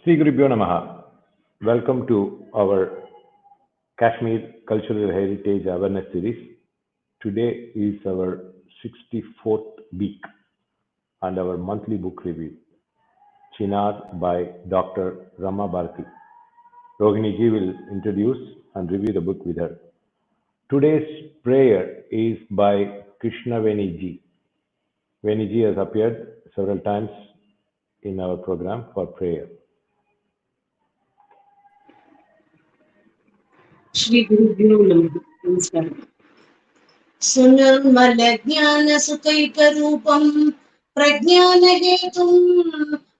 Sri Gurubhyo Namaha. Welcome to our Kashmir Cultural Heritage Awareness Series. Today is our 64th week and our monthly book review, Chinar by Dr. Rama Bharti. Rohini ji will introduce and review the book with her. Today's prayer is by Krishna Veni ji. Veni ji has appeared several times in our program for prayer. Shri गुरुभ्यो नमः नमस्कार सुनिर्मलज्ञानसुखैकरूपं प्रज्ञानहेतुं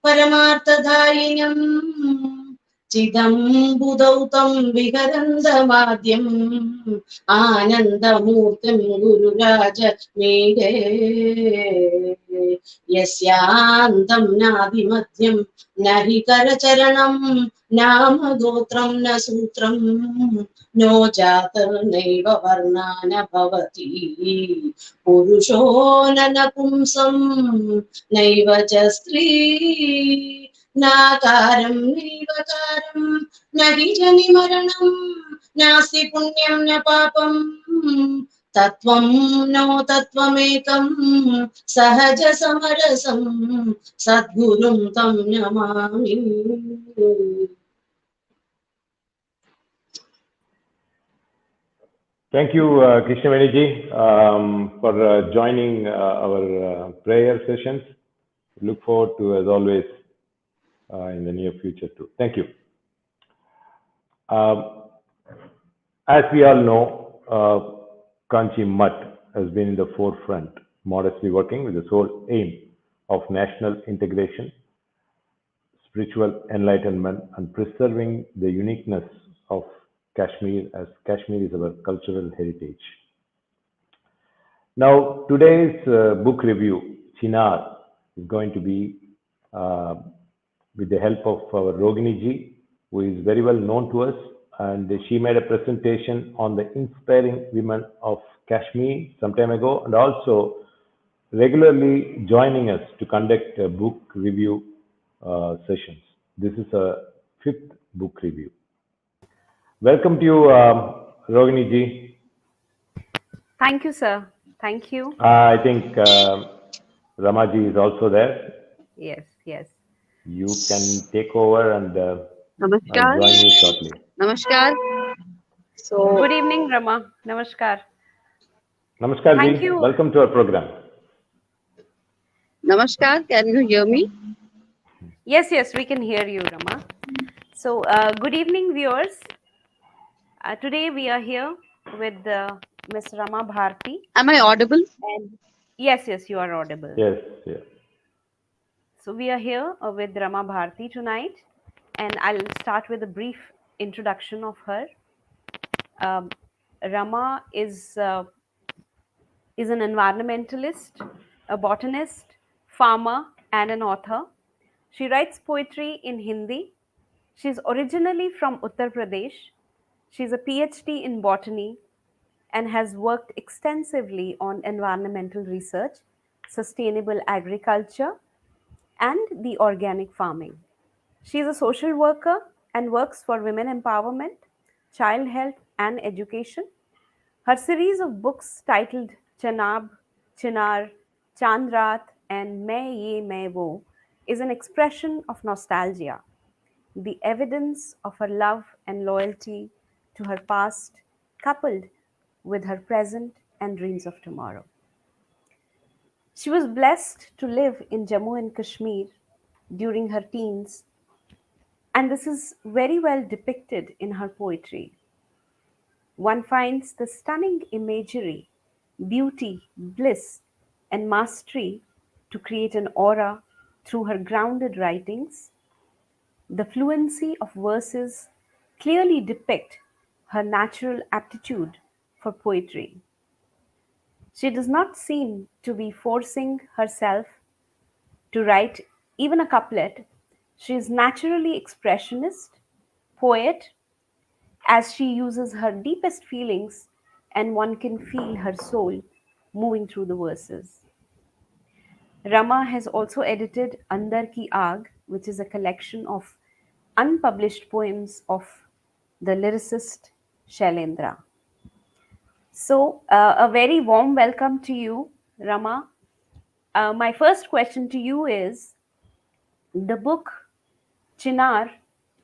परमार्थदायिनं चिदम्बुदौतं विहरन्दमाद्यम् आनन्दमूर्तिं गुरुराज मेघे यस्यान्तं नाभिमध्यं न हि करचरणं नाम गोत्रं न सूत्रं no जातर्नैव वर्णा न भवति पुरुषो न नपुंसं नैव च स्त्री नाकारं नैवकारं न हि जनिमरणं नास्ति पुण्यं न पापं तत्त्वं नो तत्त्वमेकं सहज समरसं सद्गुरुं तं Namami. Thank you, Krishna Veniji, for joining our prayer sessions. Look forward to, as always, in the near future too. Thank you. As we all know, Kanchi Mutt has been in the forefront, modestly working with the sole aim of national integration, spiritual enlightenment, and preserving the uniqueness of Kashmir, as Kashmir is our cultural heritage. Now, today's book review, Chinar, is going to be with the help of our Rohini ji, who is very well known to us, and she made a presentation on the inspiring women of Kashmir some time ago, and also regularly joining us to conduct book review sessions. This is a fifth book review. Welcome to you, Rohini ji. Thank you, sir. Thank you. I think Ramaji is also there. Yes. You can take over and I'll Namaskar. join you shortly. Namaskar. So, Good evening, Rama. Namaskar. Namaskar Thank ji. you. Welcome to our program. Namaskar. Can you hear me? Yes, we can hear you, Rama. So, good evening, viewers. Today we are here with Miss Rama Bharti. Am I audible? And yes, you are audible. Yes. So, we are here with Rama Bharti tonight, and I'll start with a brief introduction of her. Rama is an environmentalist, a botanist, farmer, and an author. She writes poetry in Hindi. She's originally from Uttar Pradesh. She's a PhD in botany and has worked extensively on environmental research, sustainable agriculture, and the organic farming. She is a social worker and works for women empowerment, child health, and education. Her series of books titled Chanab, Chinar, Chandrat, and Main Ye Main Wo is an expression of nostalgia, the evidence of her love and loyalty to her past, coupled with her present and dreams of tomorrow. She was blessed to live in Jammu and Kashmir during her teens, and this is very well depicted in her poetry. One finds the stunning imagery, beauty, bliss, and mastery to create an aura through her grounded writings. The fluency of verses clearly depict her natural aptitude for poetry. She does not seem to be forcing herself to write even a couplet. She is naturally expressionist, poet, as she uses her deepest feelings, and one can feel her soul moving through the verses. Rama has also edited Andar Ki Aag, which is a collection of unpublished poems of the lyricist Shailendra. So, a very warm welcome to you, Rama. My first question to you is, the book Chinar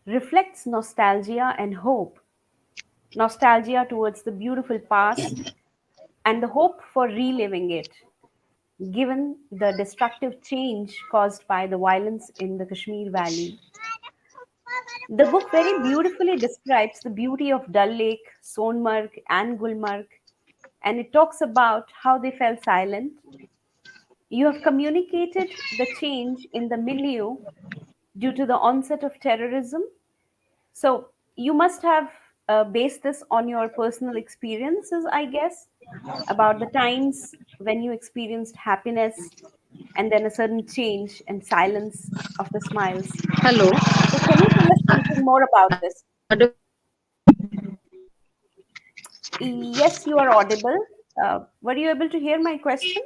reflects nostalgia and hope, nostalgia towards the beautiful past and the hope for reliving it, given the destructive change caused by the violence in the Kashmir Valley. The book very beautifully describes the beauty of Dal Lake, Sonmarg, and Gulmarg, and it talks about how they fell silent. You have communicated the change in the milieu due to the onset of terrorism. So you must have based this on your personal experiences, I guess, about the times when you experienced happiness and then a sudden change and silence of the smiles. Hello. So can you tell us something more about this? Yes, you are audible. Were you able to hear my question?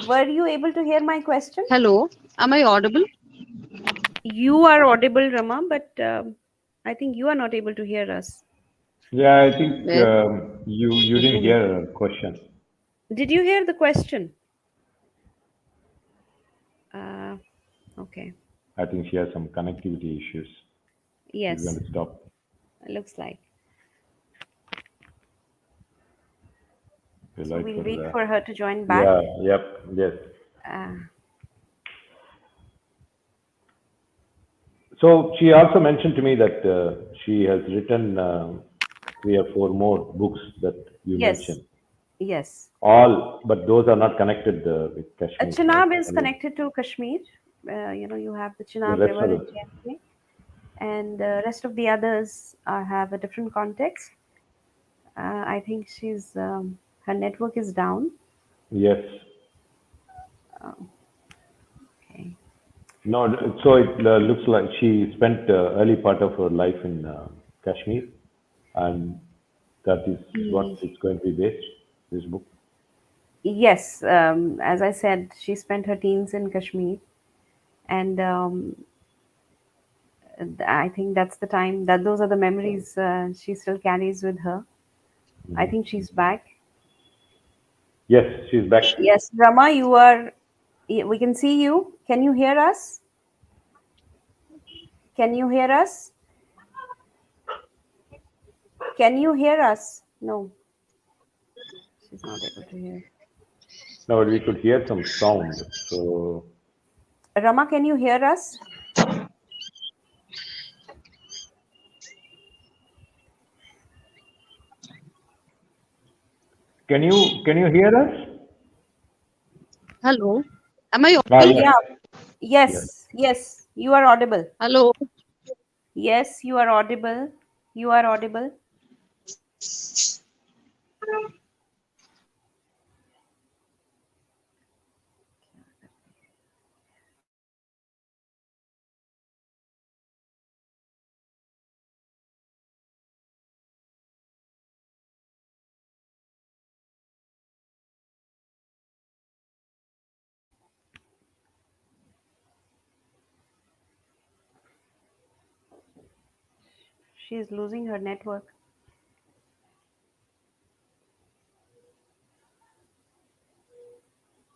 Were you able to hear my question? Hello. Am I audible? You are audible, Rama, but I think you are not able to hear us. Yeah, I think Yes. you didn't hear a question. Did you hear the question? Uh, okay. I think she has some connectivity issues. She's going Yes, to stop. looks like. We'll So wait we'll for wait the. for her to join back. Yeah, yep, yes. Uh, So she also mentioned to me that she has written 3 or 4 more books that you yes, mentioned. yes. All, but those are not connected with Kashmir, right? Chenab is Only connected to Kashmir. You have the the Chenab rest River of in the. JNK, and the rest of the others have a different context. I think her network is down. Yes. Okay. No, so it looks like she spent early part of her life in Kashmir, and that is what E- it's going to be based, this book. Yes, as I said, she spent her teens in Kashmir, and I think that's the time that those are the memories she still carries with her. I think she's back. Yes, she's back. Yes, Rama, we can see you. Can you hear us? Can you hear us? Can you hear us? No, she's not able to hear. Now we could hear some sound. So Rama, can you hear us? can you hear us? Hello. Am I Ah, audible? yes, Yeah. yes. Yes, yes, you are audible. Hello. Yes, you are audible. You are audible. She is losing her network.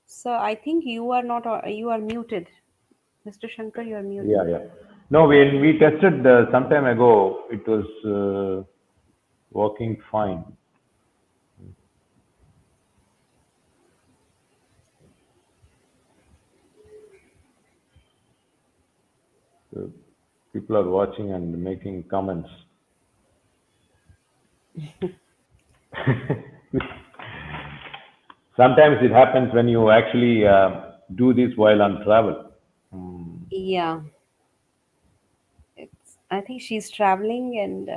So I think you are not, you are muted. Mr. Shankar, you are Yeah, muted. yeah. No, when we tested some time ago, it was working fine. So people are watching and making comments. Sometimes it happens when you actually do this while on travel. Yeah, I think she's traveling, and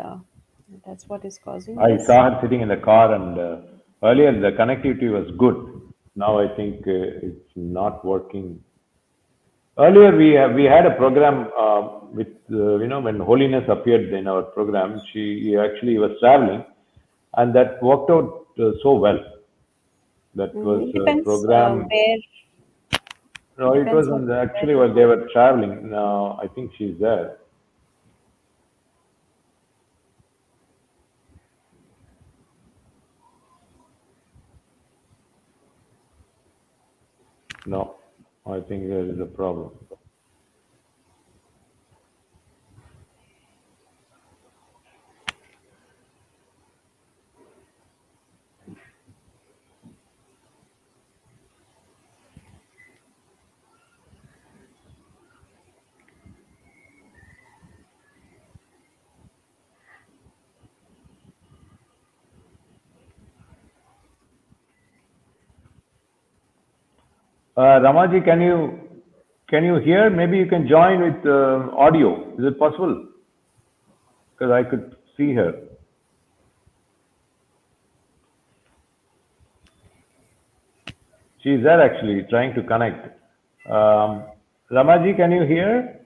that's what is causing I this. saw her sitting in the car, and earlier the connectivity was good. Now I think it's not working. Earlier we had a program with when Holiness appeared in our program. She actually was traveling, and that worked out so well. That was It a depends program. where. No, it Depends was on on the, where actually you while they go. were traveling. Now I think she's there. No, I think there is a problem. Ramaji, can you hear? Maybe you can join with audio. Is it possible? Because I could see her. She's there actually, trying to connect. Um, Ramaji, can you hear?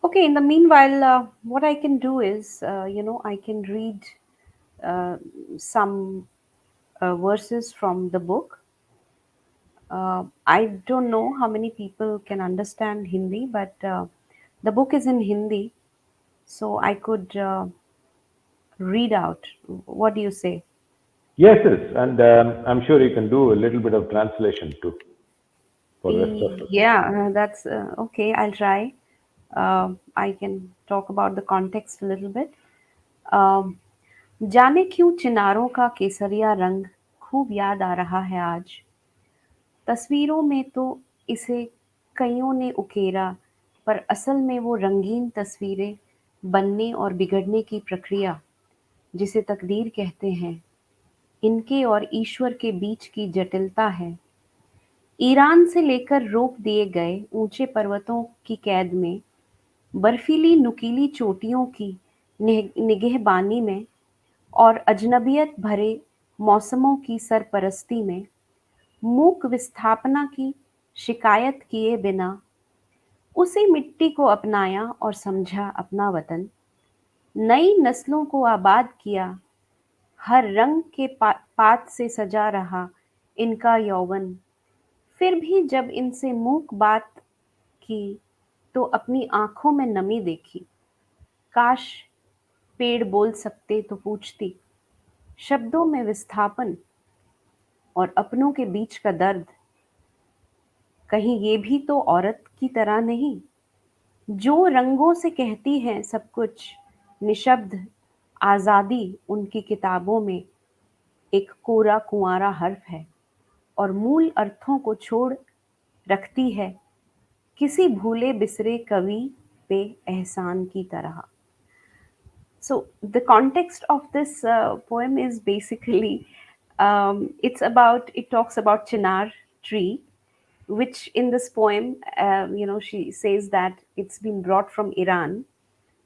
Okay, in the meanwhile, what I can do is, I can read uh, some verses from the book. I don't know how many people can understand Hindi, but the book is in Hindi, so I could read out. What do you say? Yes, yes, and I'm sure you can do a little bit of translation too for the rest of us. Yeah, that's okay. I'll try. I can talk about the context a little bit. Um, जाने क्यों चिनारों का केसरिया रंग खूब याद आ रहा है आज तस्वीरों में तो इसे कइयों ने उकेरा पर असल में वो रंगीन तस्वीरें बनने और बिगड़ने की प्रक्रिया जिसे तकदीर कहते हैं इनके और ईश्वर के बीच की जटिलता है ईरान से लेकर रोक दिए गए ऊंचे पर्वतों की कैद में बर्फीली नुकीली चोटियों की निगहबानी में और अजनबियत भरे मौसमों की सरपरस्ती में मूक विस्थापना की शिकायत किए बिना उसी मिट्टी को अपनाया और समझा अपना वतन नई नस्लों को आबाद किया हर रंग के पात से सजा रहा इनका यौवन फिर भी जब इनसे मूक बात की तो अपनी आंखों में नमी देखी काश पेड़ बोल सकते तो पूछती शब्दों में विस्थापन और अपनों के बीच का दर्द कहीं ये भी तो औरत की तरह नहीं जो रंगों से कहती है सब कुछ निशब्द आजादी उनकी किताबों में एक कोरा कुंवारा हर्फ है और मूल अर्थों को छोड़ रखती है किसी भूले बिसरे कवि पे एहसान की तरह So the context of this poem is basically it talks about Chinar tree, which in this poem, she says that it's been brought from Iran.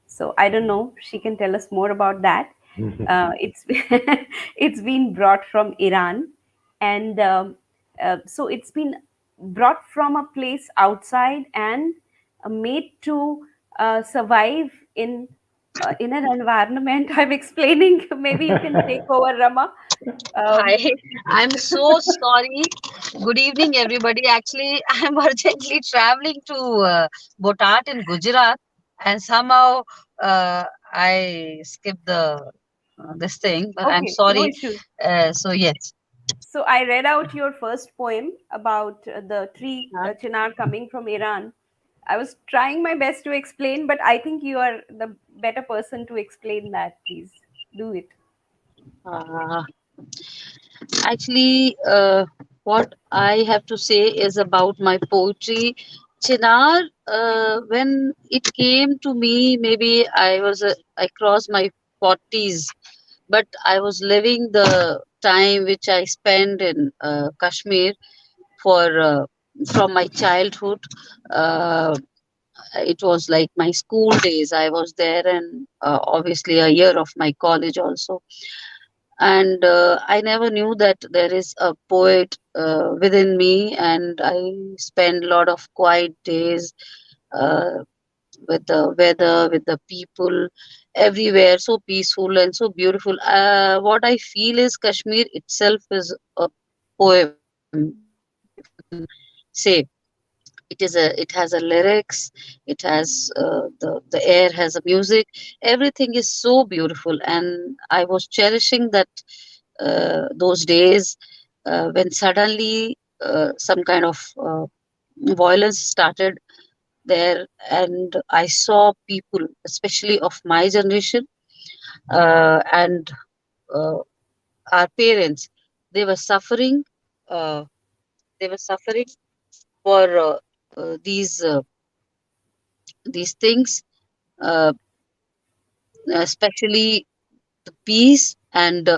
So I don't know. She can tell us more about that. It's it's been brought from Iran, and so it's been brought from a place outside and made to survive in an environment. I'm explaining. Maybe you can take over, Rama. Um, Hi, I'm so sorry. Good evening, everybody. Actually, I'm urgently traveling to Botat in Gujarat, and somehow I skipped the this thing. But I'm okay, no sorry. issues. So yes. So I read out your first poem about the tree chinar coming from Iran. I was trying my best to explain, but I think you are the better person to explain that. Please do it. Uh, Actually, what I have to say is about my poetry. Chinar, when it came to me, maybe I crossed my 40s, but I was living the time which I spent in Kashmir for from my childhood. Uh, it was like my school days. I was there, and obviously a year of my college also, and I never knew that there is a poet within me, and I spend a lot of quiet days uh, with the weather, with the people, everywhere so peaceful and so beautiful. What I feel is Kashmir itself is a poem, if you can say. It has a lyrics, it has the air has a music, everything is so beautiful, and I was cherishing that those days when suddenly some kind of violence started there, and I saw people, especially of my generation, and uh, our parents, they were suffering. Uh, they were suffering for these things, uh, especially the peace and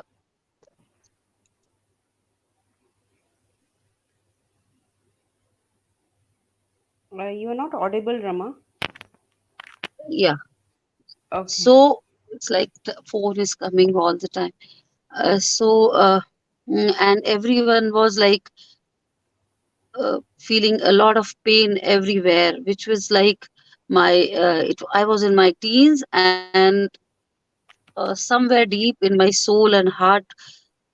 You are not audible, Rama. yeah. Okay. So it's like the phone is coming all the time. And everyone was like feeling a lot of pain everywhere, which was like I was in my teens, and somewhere deep in my soul and heart,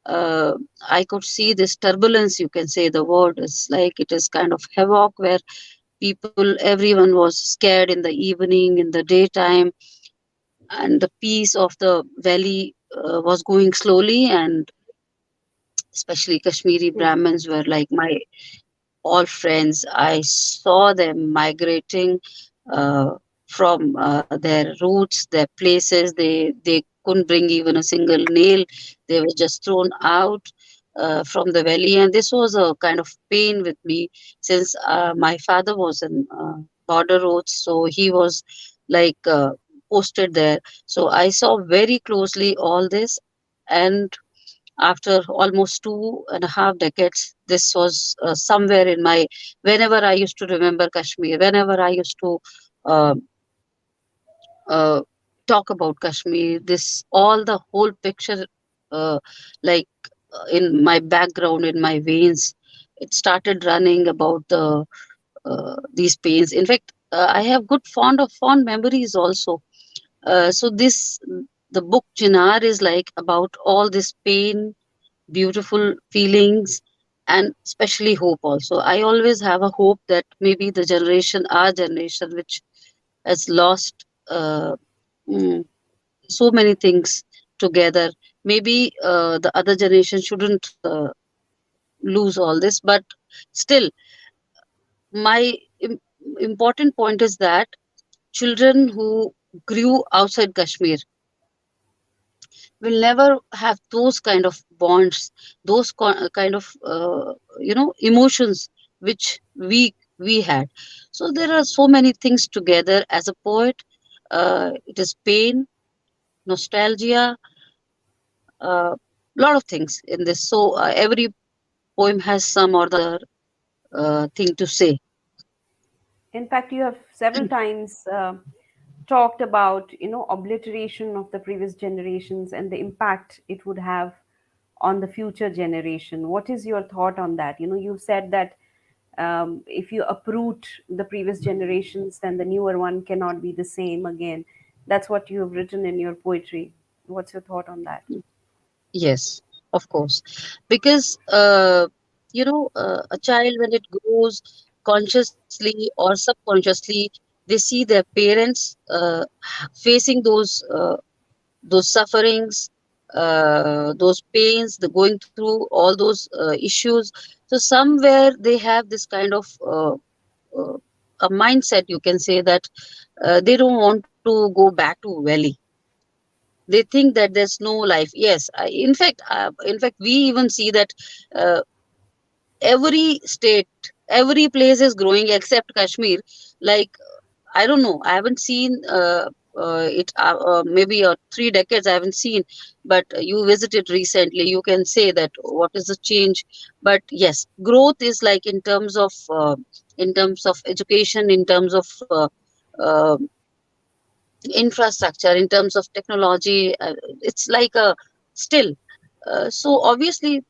uh, I could see this turbulence. You can say the word. It's like it is kind of havoc where people, everyone was scared in the evening, in the daytime, and the peace of the valley was going slowly, and especially Kashmiri Mhm. Brahmins were like my all friends. I saw them migrating uh, from their roots, their places. They couldn't bring even a single nail. They were just thrown out from the valley, and this was a kind of pain with me since my father was in border roads, so he was like posted there. So I saw very closely all this, and after almost 2.5 decades, this was somewhere in my, whenever I used to remember Kashmir, whenever I used to uh, uh, talk about Kashmir, this all the whole picture, uh, like in my background, in my veins, it started running about these pains. In fact, I have good fond memories also. So this the book Chinar is like about all this pain, beautiful feelings, and especially hope also. I always have a hope that maybe the generation, our generation, which has lost mm, so many things together, maybe the other generation shouldn't lose all this. But still, my important point is that children who grew outside Kashmir will never have those kind of bonds, those kind of emotions which we had. So there are so many things together. As a poet, it is pain, nostalgia, lot of things in this. So every poem has some or the other thing to say. In fact, you have several times talked about, obliteration of the previous generations and the impact it would have on the future generation. What is your thought on that? You said that if you uproot the previous generations, then the newer one cannot be the same again. That's what you have written in your poetry. What's your thought on that? Yes, of course. Because, a child, when it grows consciously or subconsciously, they see their parents facing those sufferings, those pains, the going through all those issues. So somewhere they have this kind of uh, a mindset, you can say, that they don't want to go back to valley. They think that there's no life. Yes, in fact we even see that uh, every state, every place is growing except Kashmir. Like, I don't know, I haven't seen it maybe 3 decades I haven't seen, but you visited recently, you can say that what is the change. But yes, growth is like in terms of education, in terms of uh, infrastructure, in terms of technology, it's like a still. So obviously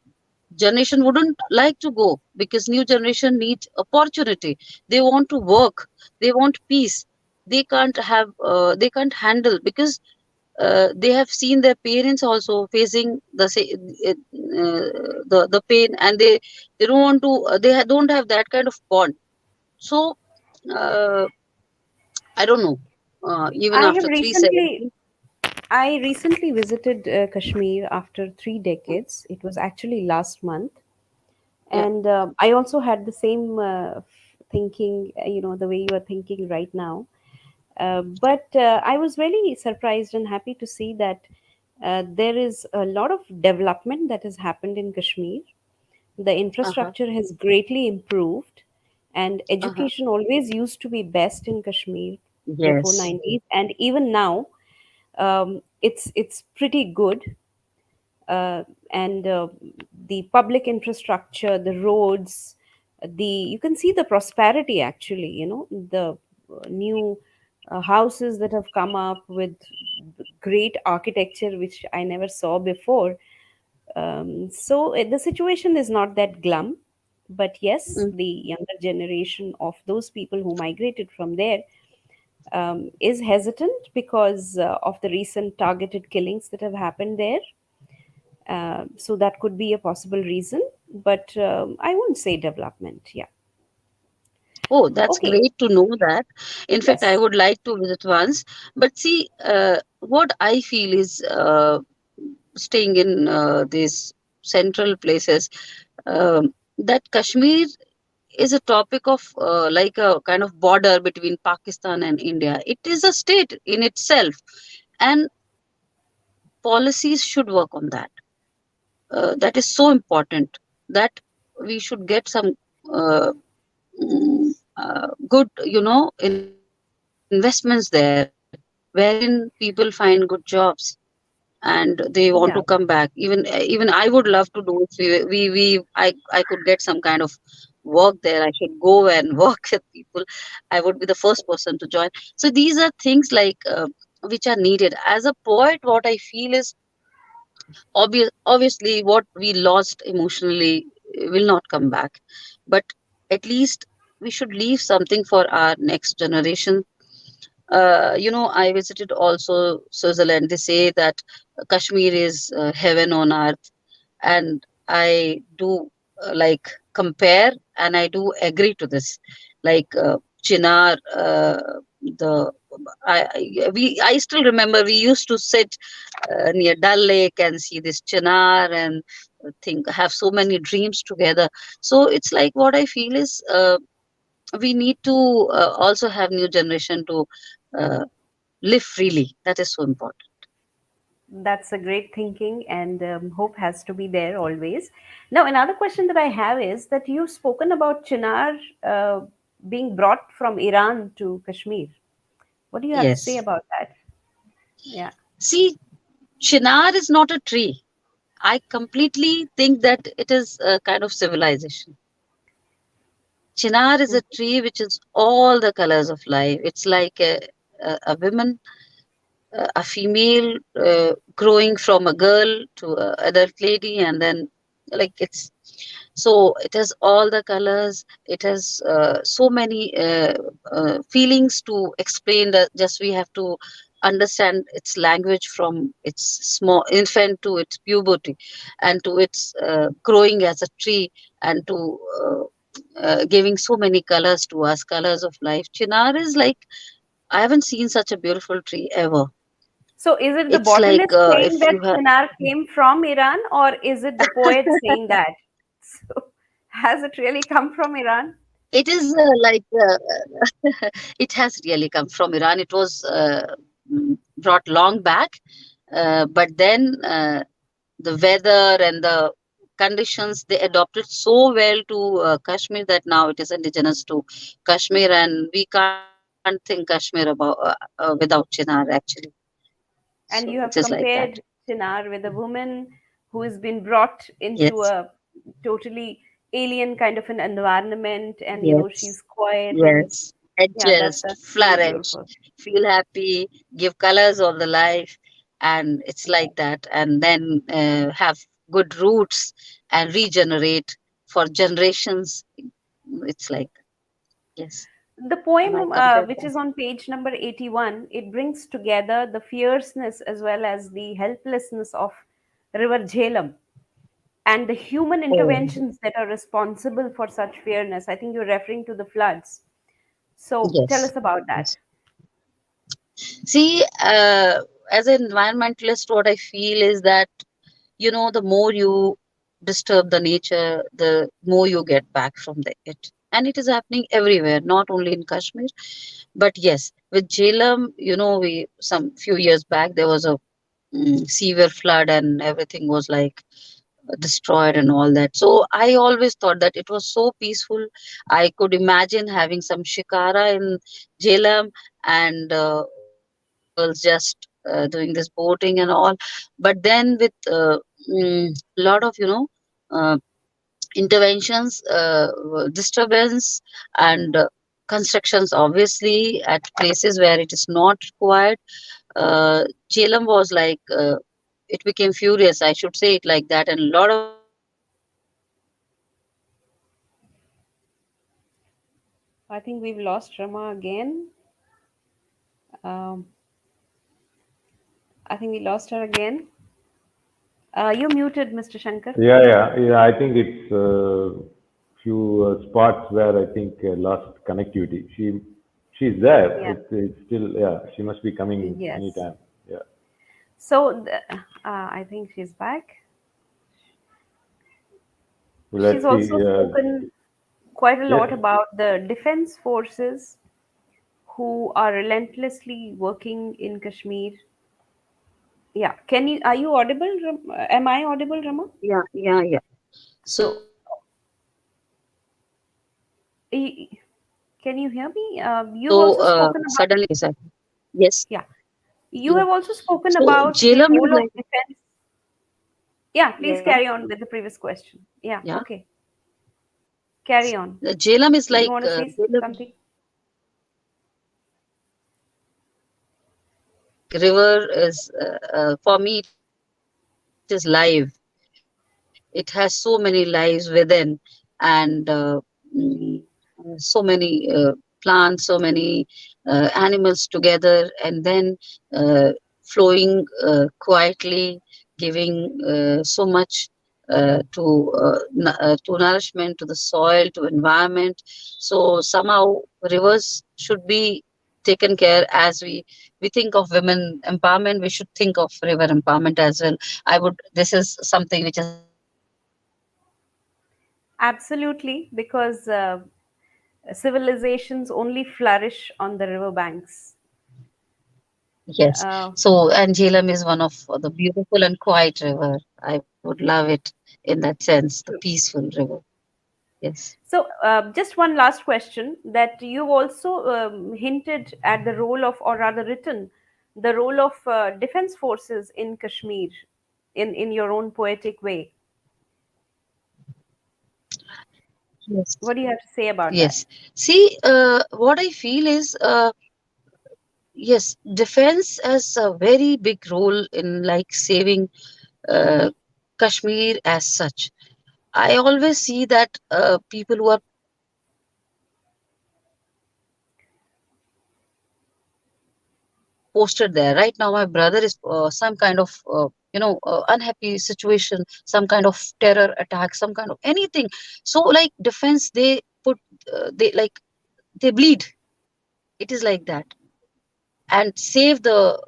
generation wouldn't like to go, because new generation need opportunity, they want to work, they want peace. they can't handle, because they have seen their parents also facing the pain, and they don't want to don't have that kind of bond. So uh, I don't know, even I have after recently 370. I recently visited Kashmir after 3 decades. It was actually last month, Yeah. and I also had the same thinking. The way you are thinking right now. But I was really surprised and happy to see that there is a lot of development that has happened in Kashmir. The Uh-huh. infrastructure has greatly improved, and Uh-huh. education always used to be best in Kashmir before Yes. 90s, and even now it's pretty good. And the public infrastructure, the roads, the you can see the prosperity actually. The new houses that have come up with great architecture, which I never saw before. So the situation is not that glum, but yes, Mm. the younger generation of those people who migrated from there is hesitant because of the recent targeted killings that have happened there. So that could be a possible reason, but I won't say development. Yeah. Oh, that's Okay. great to know that. In fact, I Yes. would like to visit once. But see, what I feel is, staying in these central places, that Kashmir is a topic of, like a kind of border between Pakistan and India. It is a state in itself, and policies should work on that. That is so important, that we should get some uh, good, investments there, wherein people find good jobs and they want to come back. Yeah. Even I would love to do, if I could get some kind of work there. I should go and work with people. I would be the first person to join. So these are things like, which are needed. As a poet, what I feel is, obviously what we lost emotionally will not come back, but at least we should leave something for our next generation. I visited also Switzerland. They say that Kashmir is heaven on earth, and I do like compare, and I do agree to this. Like, Chinar, the I still remember we used to sit near Dal Lake and see this Chinar, and think, have so many dreams together. So it's like, what I feel is, we need to also have new generation to uh, live freely. That is so important. That's a great thinking, and hope has to be there always. Now, another question that I have is that you've spoken about Chinar being brought from Iran to Kashmir. What do you have to say Yes. about that? Yeah. See, Chinar is not a tree. I completely think that it is a kind of civilization. Chinar is a tree which is all the colors of life. It's like a woman, a female, growing from a girl to a adult lady, and then, like, it's, so it has all the colors. It has so many feelings to explain, that just we have to understand its language from its small infant to its puberty, and to its growing as a tree, and to giving so many colors to us, colors of life. Chinar is like, I haven't seen such a beautiful tree ever. So, is it the It's like, botanist saying if that you have, Chinar came from Iran, or is it the poet saying that? So, has it really come from Iran? it is like, it has really come from Iran. It was brought long back, but then the weather and the conditions, they adopted so well to Kashmir, that now it is indigenous to Kashmir, and we can't think Kashmir without Chinar, actually. So it And is you like have that. compared Chinar with a woman who has been brought into Yes, a totally alien kind of an environment, and yes, she's quiet, and yes. yeah, Adjust, that's really flourish, beautiful. feel happy, give colors of the life, and it's like that. And then have good roots and regenerate for generations. It's like, yes. The Am I poem, correct? which is on page number 81, it brings together the fierceness as well as the helplessness of River Jhelum and the human Oh, interventions that are responsible for such fairness. I think you're referring to the floods. So tell yes. us about that. Yes. See, as an environmentalist, what I feel is that, the more you disturb the nature, the more you get back from it. And it is happening everywhere, not only in Kashmir. But yes, with Jhelum, we some few years back there was a severe flood and everything was like destroyed and all that. So I always thought that it was so peaceful. I could imagine having some shikara in Jhelum and girls just doing this boating and all. But then with lot of uh, interventions, disturbance, and constructions, obviously at places where it is not required, Jhelum was like, it became furious, I should say it like that, and a lot of I think we've lost Rama again. Um, I think we lost her again. You're muted, Mr. Shankar. Yeah, yeah, yeah. I think it's few spots where I think lost connectivity. She's there. Yeah. It's still, yeah. She must be coming Yes. anytime. Yeah. So I think she's back. Well, She's let's also see. spoken quite a Yes. lot about the defense forces who are relentlessly working in Kashmir. Yeah. Are you audible? Am I audible, Rama? yeah, yeah, yeah. So, So y- can you hear me? You've so also spoken about, suddenly yes, yeah, you yeah. have also spoken So about the Jhelum is role of like, defense. Yeah, please yeah, carry on with the previous question. Yeah, yeah. okay. Carry on. The Jhelum is You like, want to say something? river is, for me it is live. It has so many lives within, and so many plants, so many animals together, and then flowing quietly, giving so much to nourishment, to the soil, to environment. So somehow rivers should be taken care. As we think of women empowerment, we should think of river empowerment as well. I would, this is something which has always been my Absolutely, because civilizations only flourish on the riverbanks. yes. Uh, So, and Jhelum is one of the beautiful and quiet river. I would love it in that sense, the peaceful river. Yes. so, just one last question that you also hinted at the role of, or rather written, the role of defense forces in Kashmir in your own poetic way. Yes. What do you have to say about that? Yes. See, what I feel is, yes, defense has a very big role in like saving uh, Kashmir as such. I always see that people who are posted there right now, my brother is some kind of unhappy situation, some kind of terror attack, some kind of anything. So like defense, they put they like they bleed. It is like that, and save the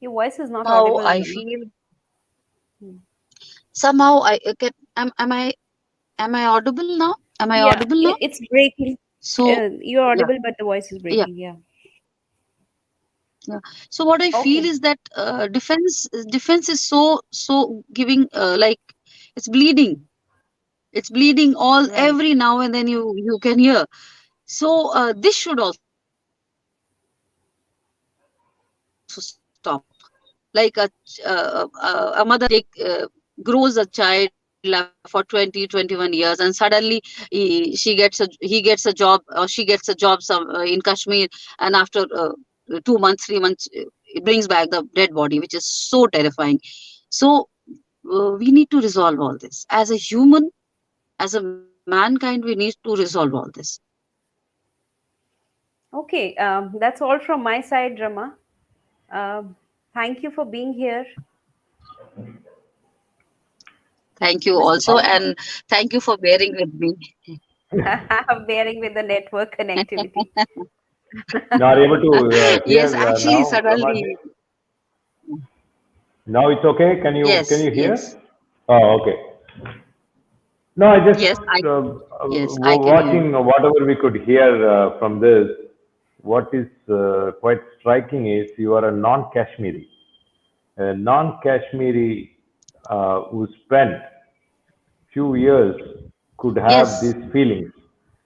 Your voice is not somehow audible, I Rama. feel Hmm. somehow I can am I audible now? Am I Yeah, audible now? it's breaking. So You're yeah, audible, but the voice is yeah, breaking. Yeah. yeah. So what I feel Okay. is that defense is so giving, like it's bleeding. It's bleeding all Right. every now and then you can hear. So this should also stop. Like a mother grows a child for 20, 21 years, and suddenly he gets a job, or she gets a job in Kashmir, and after 2 months, 3 months, it brings back the dead body, which is so terrifying. So we need to resolve all this as a human, as a man, mankind, we need to resolve all this. Okay, that's all from my side, Rama. Um, Thank you for being here, Thank you Mr. also, Bharati, and thank you for bearing with me. bearing with the network connectivity. Not able to hear Yes, actually, now, Ramaji? suddenly, Now it's okay. Can yes, you hear? yes, Oh, okay. No, I just yes, yes, I can hear you. watching whatever we could hear from this. What is quite striking is you are a non-Kashmiri. A non-Kashmiri who spent few years could have Yes, these feelings.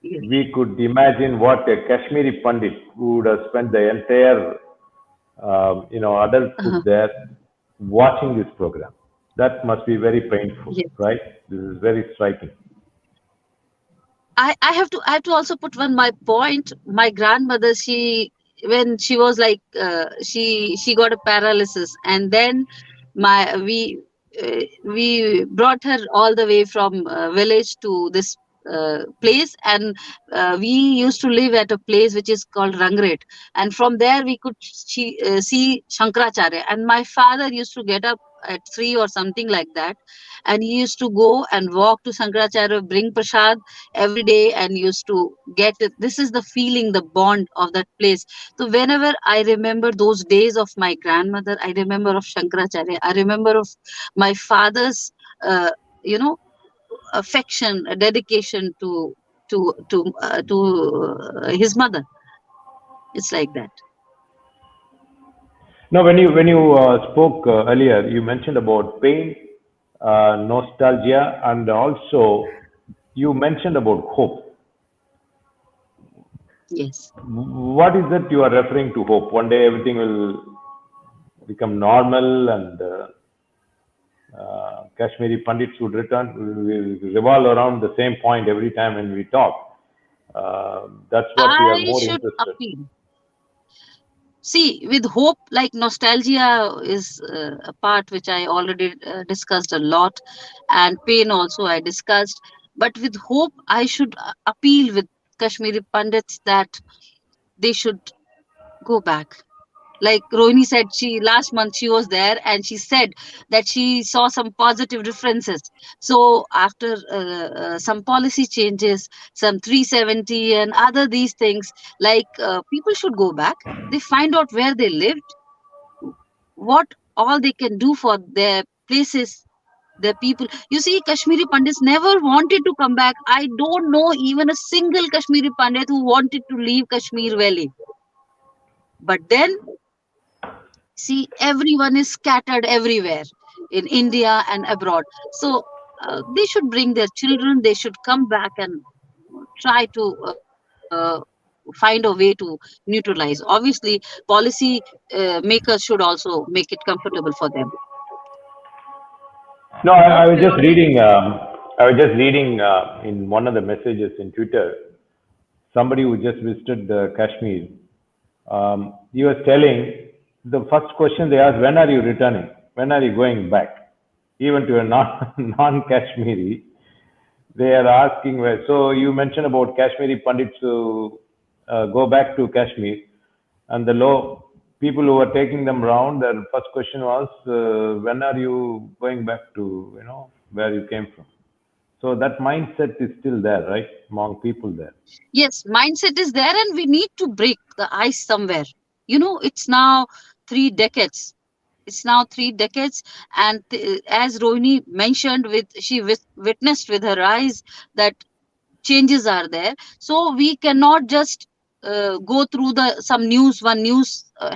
yes. We could imagine what a Kashmiri Pandit who would have spent the entire adulthood Uh-huh. there watching this program. That must be very painful, Yes. right? This is very striking. I have to also put one my point. My grandmother, she, when she was like she got a paralysis, and then my we brought her all the way from village to this place, and we used to live at a place which is called Rangret, and from there we could see Shankaracharya, and my father used to get up at 3 or something like that, and he used to go and walk to Shankaracharya, bring prasad every day, and used to get it. This is the feeling, the bond of that place. So whenever I remember those days of my grandmother, I remember of Shankaracharya, I remember of my father's uh, you know affection, dedication to his mother. It's like that. Now, when you spoke earlier, you mentioned about pain, nostalgia, and also you mentioned about hope. Yes. What is that you are referring to? Hope. One day everything will become normal, and Kashmiri Pandits would return. We revolve around the same point every time when we talk. That's what we are I more should interested. appeal. See, with hope, like nostalgia is a part which I already discussed a lot, and pain also I discussed. But with hope, I should appeal with Kashmiri Pandits that they should go back. Like Rohini said, she last month she was there and she said that she saw some positive differences. So after some policy changes, some 370 and other these things, like people should go back. They find out where they lived, what all they can do for their places, their people. You see, Kashmiri Pandits never wanted to come back. I don't know even a single Kashmiri Pandit who wanted to leave Kashmir Valley. But then, see, everyone is scattered everywhere in India and abroad. So they should bring their children, they should come back and try to find a way to neutralize. Obviously, policy makers should also make it comfortable for them. No, I was just reading. I was just reading in one of the messages in Twitter. Somebody who just visited Kashmir. He was telling the first question they asked, "When are you returning? When are you going back?" Even to a non-Kashmiri, they are asking where. So you mentioned about Kashmiri Pandits who go back to Kashmir, and the low people who are taking them around. Their first question was, "When are you going back to where you came from?" So that mindset is still there, right, among people there. Yes, mindset is there, and we need to break the ice somewhere. It's now 3 decades. It's now 3 decades, and as Rohini mentioned, she witnessed with her eyes that changes are there. So we cannot just go through the some news, one news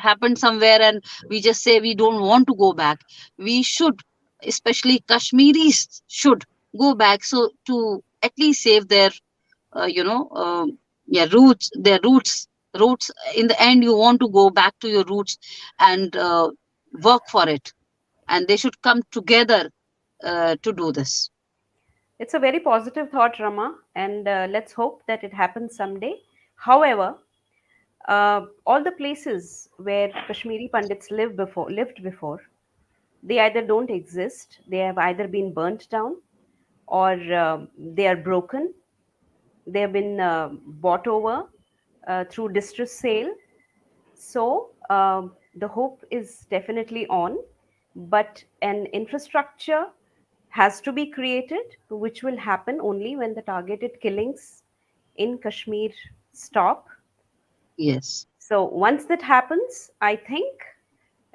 happened somewhere, and we just say we don't want to go back. We should, especially Kashmiris, should go back, so to at least save their uh, you know um yeah, roots. In the end, you want to go back to your roots and work for it, and they should come together to do this. It's a very positive thought, Rama, and let's hope that it happens someday. However, all the places where Kashmiri Pandits lived before, they either don't exist, they have either been burnt down, or they are broken, They have been bought over through distress sale. So the hope is definitely on, but an infrastructure has to be created, which will happen only when the targeted killings in Kashmir stop. Yes. So once that happens, I think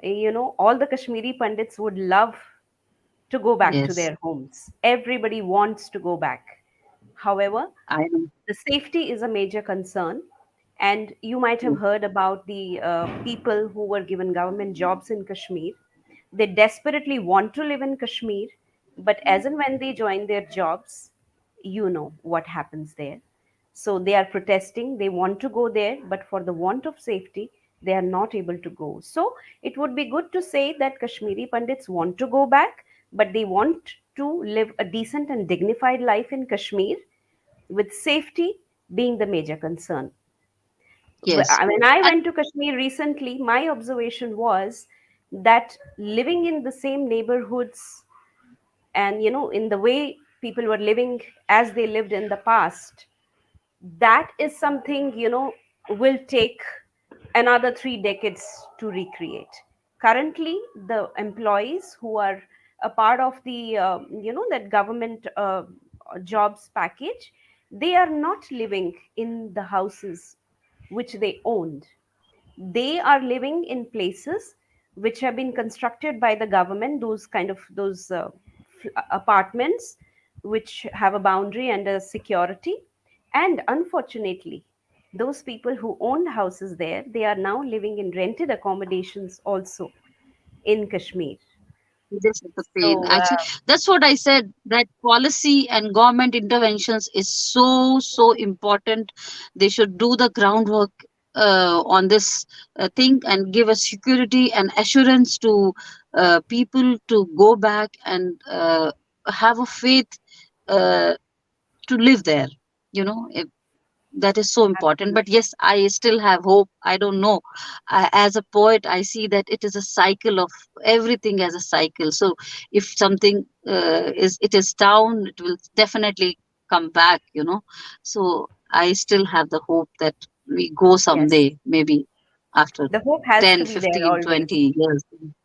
all the Kashmiri Pandits would love to go back to Yes. their homes. Everybody wants to go back. However, I know. the safety is a major concern. And you might have heard about the people who were given government jobs in Kashmir. They desperately want to live in Kashmir, but as and when they join their jobs, you know what happens there. So they are protesting, they want to go there, but for the want of safety, they are not able to go. So it would be good to say that Kashmiri Pandits want to go back, but they want to live a decent and dignified life in Kashmir, with safety being the major concern. Yes. When I I, went to Kashmir recently, my observation was that living in the same neighborhoods and in the way people were living as they lived in the past, that is something will take another 3 decades to recreate. Currently, the employees who are a part of the that government jobs package, they are not living in the houses which they owned. They are living in places which have been constructed by the government, those kind of those apartments which have a boundary and a security. And unfortunately, those people who owned houses there, they are now living in rented accommodations also in Kashmir. this is the pain. So Actually, that's what I said. That policy and government interventions is so so important. They should do the groundwork on this thing and give a security and assurance to people to go back and have a faith uh, to live there. You know, that is so important. But yes, I still have hope. I don't know, as a poet I see that it is a cycle of everything as a cycle. So if something is down, it will definitely come back, so I still have the hope that we go yes, someday, maybe after the hope has to ten, be there 15, always. 20 years.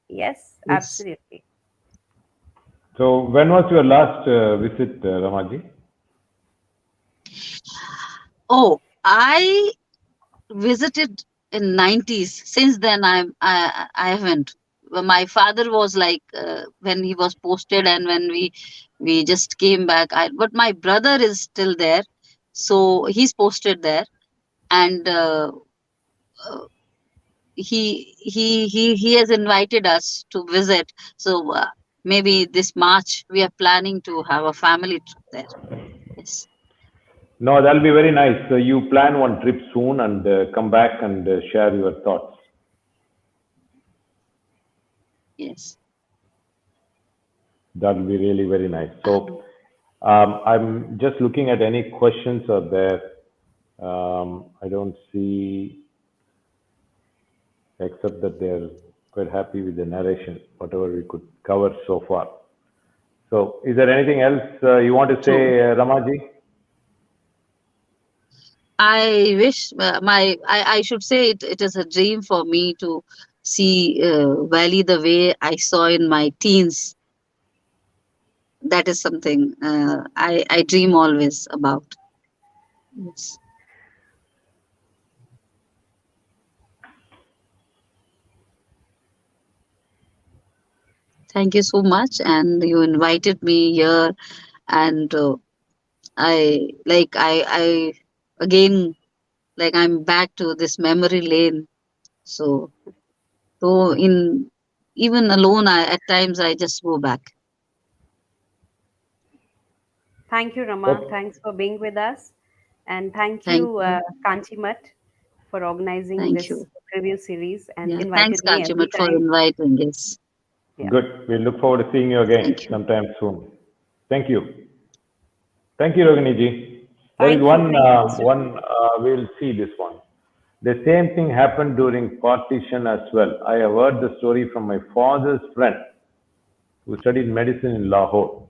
Yes, Yes. absolutely. So, when was your last visit, Ramaji? Oh, I visited in 90s. Since then I haven't. Well, my father was like when he was posted, and when we just came back. But my brother is still there, so he's posted there. And uh, he has invited us to visit. So maybe this March we are planning to have a family trip there. Yes. No, that'll be very nice. So you plan one trip soon and come back and share your thoughts. Yes. That'll be really very nice. So I'm just looking at any questions are there. I don't see, except that they're quite happy with the narration, whatever we could cover so far. So, is there anything else you want to So say, Ramaji? I wish I should say it is a dream for me to see Valley the way I saw in my teens. That is something I dream always about. Yes. Thank you so much, and you invited me here, and I again, like, I'm back to this memory lane. So though in even alone, at times I just go back. Thank you, Rama. Okay. Thanks for being with us. And thank Thank you, you. Kanchimat, for organizing Thank this you. review series and Yeah. Thanks, invited me every Kanchimat, for time. inviting us. Yeah. Good. We look forward to seeing you again Thank you. sometime soon. Thank you. Thank you, Rohini ji. There is Thank you. one, Thank you, Mr. Rama. we'll see this one. The same thing happened during partition as well. I have heard the story from my father's friend who studied medicine in Lahore.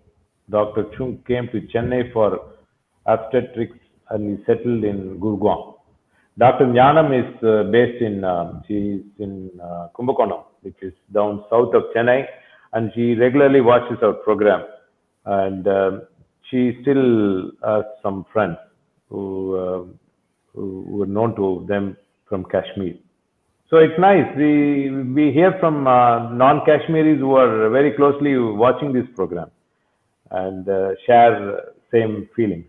Dr. Chung came to Chennai for obstetrics and is settled in Gurgaon. Dr. Jnanam is based in, she is in Kumbakonam, which is down south of Chennai, and she regularly watches our program. And she still has some friends who were known to them from Kashmir. So it's nice. We hear from non-Kashmiris who are very closely watching this program and share same feelings.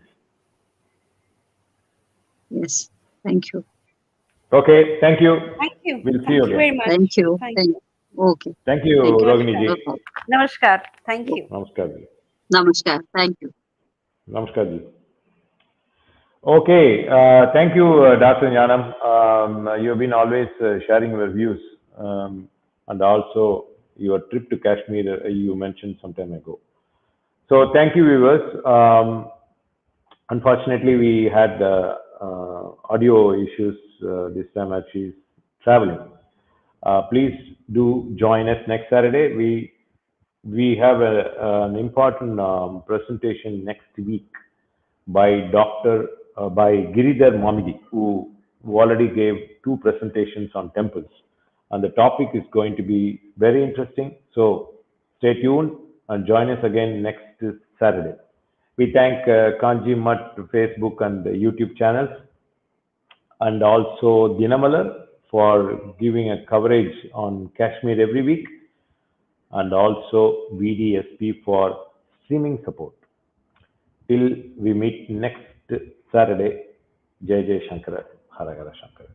Yes. Thank you. Okay, thank you. Thank you. We'll see Thank you you again. very much. Thank you. Thank Thank you. Okay. Thank you, Thank you. Rohini Namaskar. ji. No problem. Namaskar. Thank you. Namaskar ji. Namaskar. Thank you. Namaskar ji. Okay, thank you, Dr. Jnanam. You've been always sharing your views and also your trip to Kashmir you mentioned some time ago. So thank you, viewers. Unfortunately, we had audio issues this time as she's traveling. Please do join us next Saturday. We have an important presentation next week by by Giridhar Mamidi, who already gave two presentations on temples, and the topic is going to be very interesting. So stay tuned and join us again next Saturday. We thank Kanji Mutt Facebook and YouTube channels, and also Dinamalar for giving a coverage on Kashmir every week, and also VDSP for streaming support. Till we meet next Saturday, Jai Jai Shankara, Hara Hara Shankara.